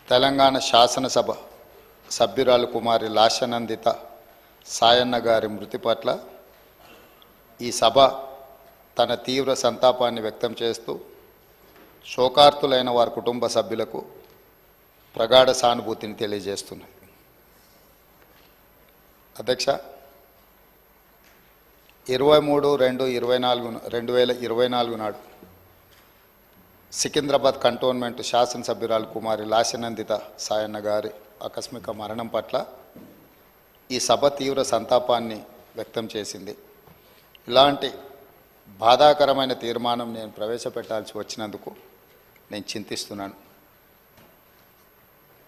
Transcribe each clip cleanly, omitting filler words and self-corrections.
తెలంగాణ శాసనసభ సభ్యురాలు కుమారి లాస్యనందిత సాయన్న గారి మృతి పట్ల ఈ సభ తన తీవ్ర సంతాపాన్ని వ్యక్తం చేస్తూ శోకార్తులైన వారి కుటుంబ సభ్యులకు ప్రగాఢ సానుభూతిని తెలియజేస్తున్నది. అధ్యక్ష, 23/2/2024 నాడు సికింద్రాబాద్ కంటోన్మెంట్ శాసనసభ్యురాలు కుమారి లాస్యనందిత సాయన్న గారి ఆకస్మిక మరణం పట్ల ఈ సభ తీవ్ర సంతాపాన్ని వ్యక్తం చేసింది. ఇలాంటి బాధాకరమైన తీర్మానం నేను ప్రవేశపెట్టాల్సి వచ్చినందుకు నేను చింతిస్తున్నాను.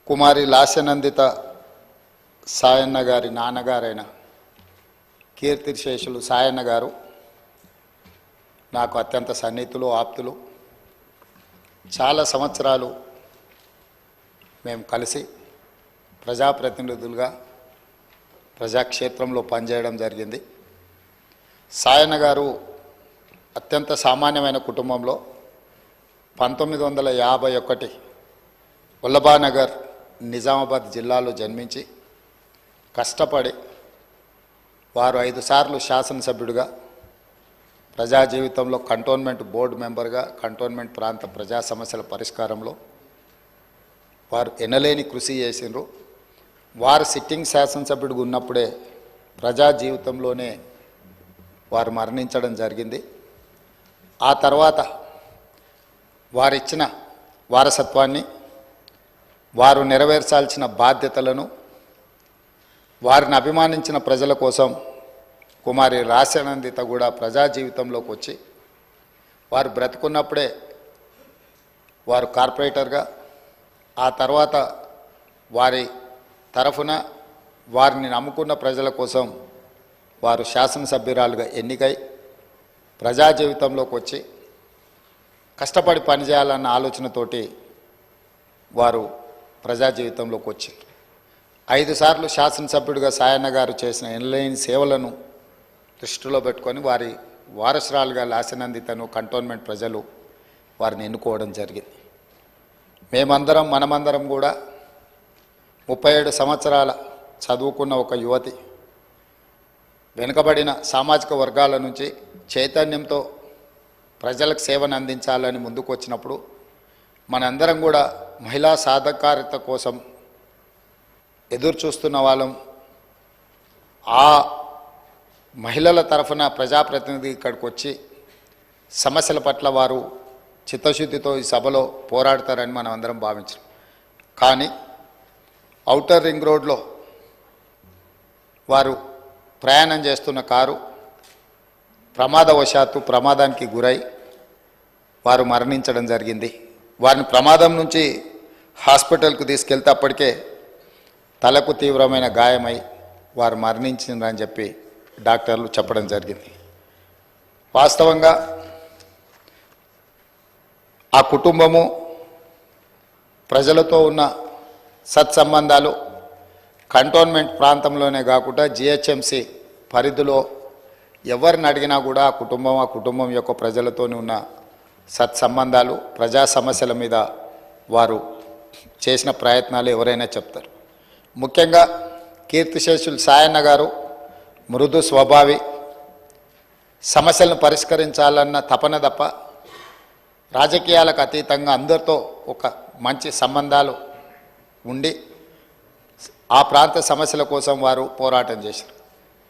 కుమారి లాస్యనందిత సాయన్న గారి నాన్నగారైన కీర్తిశేషులు సాయన్న గారు నాకు అత్యంత సన్నిహితులు, ఆప్తులు. చాలా సంవత్సరాలు మేము కలిసి ప్రజాప్రతినిధులుగా ప్రజాక్షేత్రంలో పనిచేయడం జరిగింది. సాయన్న గారు అత్యంత సామాన్యమైన కుటుంబంలో 1951 వల్లభానగర్ నిజామాబాద్ జిల్లాలో జన్మించి కష్టపడి వారు 5 సార్లు శాసనసభ్యుడిగా, ప్రజా జీవితంలో కంటోన్మెంట్ బోర్డు మెంబర్గా కంటోన్మెంట్ ప్రాంత ప్రజా సమస్యల పరిష్కారంలో వారు ఎనలేని కృషి చేసినారు. వారు సిట్టింగ్ శాసనసభ్యుడిగా ఉన్నప్పుడే ప్రజా జీవితంలోనే వారు మరణించడం జరిగింది. ఆ తర్వాత వారిచ్చిన వారసత్వాన్ని, వారు నెరవేర్చాల్సిన బాధ్యతలను, వారిని అభిమానించిన ప్రజల కోసం కుమారి లాస్యనందిత కూడా ప్రజా జీవితంలోకి వచ్చి వారు బ్రతుకున్నప్పుడే వారు కార్పొరేటర్గా, ఆ తర్వాత వారి తరఫున వారిని నమ్ముకున్న ప్రజల కోసం వారు శాసనసభ్యురాలుగా ఎన్నికై ప్రజా జీవితంలోకి వచ్చి కష్టపడి పనిచేయాలన్న ఆలోచనతోటి వారు ప్రజా జీవితంలోకి వచ్చారు. 5 సార్లు శాసనసభ్యుడిగా సాయన్న గారు చేసిన ఎనలేని సేవలను దృష్టిలో పెట్టుకొని వారి వారసురాలుగా లాస్యనందితను కంటోన్మెంట్ ప్రజలు వారిని ఎన్నుకోవడం జరిగింది. మనమందరం కూడా 37 సంవత్సరాల చదువుకున్న ఒక యువతి, వెనుకబడిన సామాజిక వర్గాల నుంచి చైతన్యంతో ప్రజలకు సేవను అందించాలని ముందుకు వచ్చినప్పుడు మనందరం కూడా మహిళా సాధికారత కోసం ఎదురు చూస్తున్న వాళ్ళం. ఆ మహిళల తరఫున ప్రజాప్రతినిధి ఇక్కడికి వచ్చి సమస్యల పట్ల వారు చిత్తశుద్ధితో ఈ సభలో పోరాడతారని మనం అందరం భావించాం. కానీ ఔటర్ రింగ్ రోడ్లో వారు ప్రయాణం చేస్తున్న కారు ప్రమాదానికి గురై వారు మరణించడం జరిగింది. వారిని ప్రమాదం నుంచి హాస్పిటల్కు తీసుకెళ్తే అప్పటికే తలకు తీవ్రమైన గాయమై వారు మరణించిందని చెప్పి డాక్టర్లు చెప్పడం జరిగింది. వాస్తవంగా ఆ కుటుంబము ప్రజలతో ఉన్న సత్సంబంధాలు కంటోన్మెంట్ ప్రాంతంలోనే కాకుండా జిహెచ్ఎంసి పరిధిలో ఎవరిని అడిగినా కూడా ఆ కుటుంబం యొక్క ప్రజలతోనే ఉన్న సత్సంబంధాలు, ప్రజా సమస్యల మీద వారు చేసిన ప్రయత్నాలు ఎవరైనా చెప్తారు. ముఖ్యంగా కీర్తిశేషులు సాయన్న గారు మృదు స్వభావి, సమస్యలను పరిష్కరించాలన్న తపన తప్ప రాజకీయాలకు అతీతంగా అందరితో ఒక మంచి సంబంధాలు ఉండి ఆ ప్రాంత సమస్యల కోసం వారు పోరాటం చేశారు.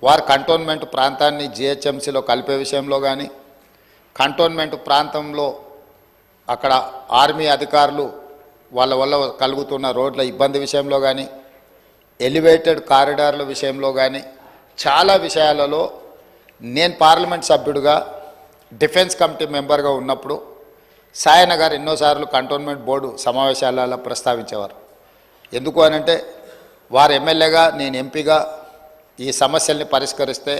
వారు కంటోన్మెంట్ ప్రాంతాన్ని జిహెచ్ఎంసీలో కలిపే విషయంలో కానీ, కంటోన్మెంట్ ప్రాంతంలో అక్కడ ఆర్మీ అధికారులు వాళ్ళ వల్ల కలుగుతున్న రోడ్ల ఇబ్బంది విషయంలో కానీ, ఎలివేటెడ్ కారిడార్ల విషయంలో కానీ చాలా విషయాలలో నేను పార్లమెంట్ సభ్యుడిగా డిఫెన్స్ కమిటీ మెంబర్గా ఉన్నప్పుడు సాయన్న గారు ఎన్నోసార్లు కంటోన్మెంట్ బోర్డు సమావేశాలలో ప్రస్తావించేవారు. ఎందుకు అనంటే వారు ఎమ్మెల్యేగా, నేను ఎంపీగా ఈ సమస్యల్ని పరిష్కరిస్తే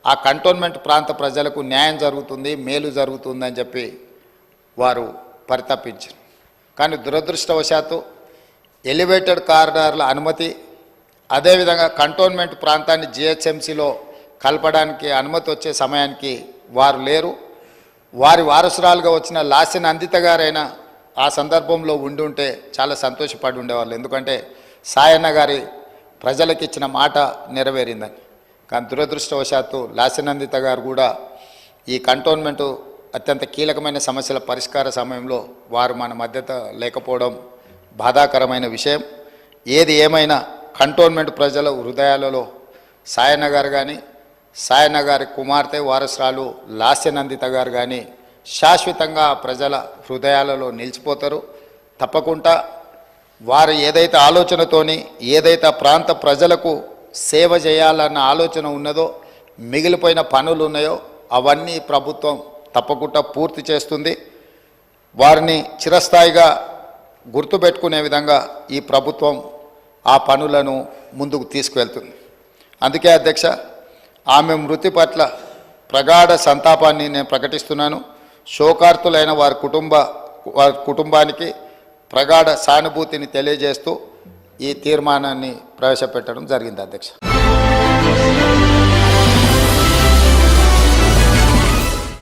ఆ కంటోన్మెంట్ ప్రాంత ప్రజలకు న్యాయం జరుగుతుంది, మేలు జరుగుతుందని చెప్పి వారు పరితపించారు. కానీ దురదృష్టవశాత్తు ఎలివేటెడ్ కారిడార్ల అనుమతి, అదేవిధంగా కంటోన్మెంట్ ప్రాంతాన్ని జిహెచ్ఎంసీలో కలపడానికి అనుమతి వచ్చే సమయానికి వారు లేరు. వారి వారసురాలుగా వచ్చిన లాస్యనందిత గారైన ఆ సందర్భంలో ఉండి ఉంటే చాలా సంతోషపడి ఉండేవాళ్ళు. ఎందుకంటే సాయన్న గారి ప్రజలకు ఇచ్చిన మాట నెరవేరిందని. కానీ దురదృష్టవశాత్తు లాస్యనందిత గారు కూడా ఈ కంటోన్మెంటు అత్యంత కీలకమైన సమస్యల పరిష్కార సమయంలో వారు మన మధ్యత లేకపోవడం బాధాకరమైన విషయం. ఏది ఏమైనా కంటోన్మెంట్ ప్రజల హృదయాలలో సాయన్న గారు కానీ, సాయన్న గారి కుమార్తె వారసురాలు లాస్యనందిత గారు కానీ శాశ్వతంగా ప్రజల హృదయాలలో నిలిచిపోతారు. తప్పకుండా వారు ఏదైతే ఆలోచనతోని ఏదైతే ప్రాంత ప్రజలకు సేవ చేయాలన్న ఆలోచన ఉన్నదో, మిగిలిపోయిన పనులు ఉన్నాయో అవన్నీ ప్రభుత్వం తప్పకుండా పూర్తి చేస్తుంది. వారిని చిరస్థాయిగా గుర్తుపెట్టుకునే విధంగా ఈ ప్రభుత్వం ఆ పనులను ముందుకు తీసుకువెళ్తుంది. అందుకే అధ్యక్ష, ఆమె మృతి పట్ల ప్రగాఢ సంతాపాన్ని నేను ప్రకటిస్తున్నాను. శోకార్తులైన వారి కుటుంబానికి ప్రగాఢ సానుభూతిని తెలియజేస్తూ ఈ తీర్మానాన్ని ప్రవేశపెట్టడం జరిగింది అధ్యక్ష.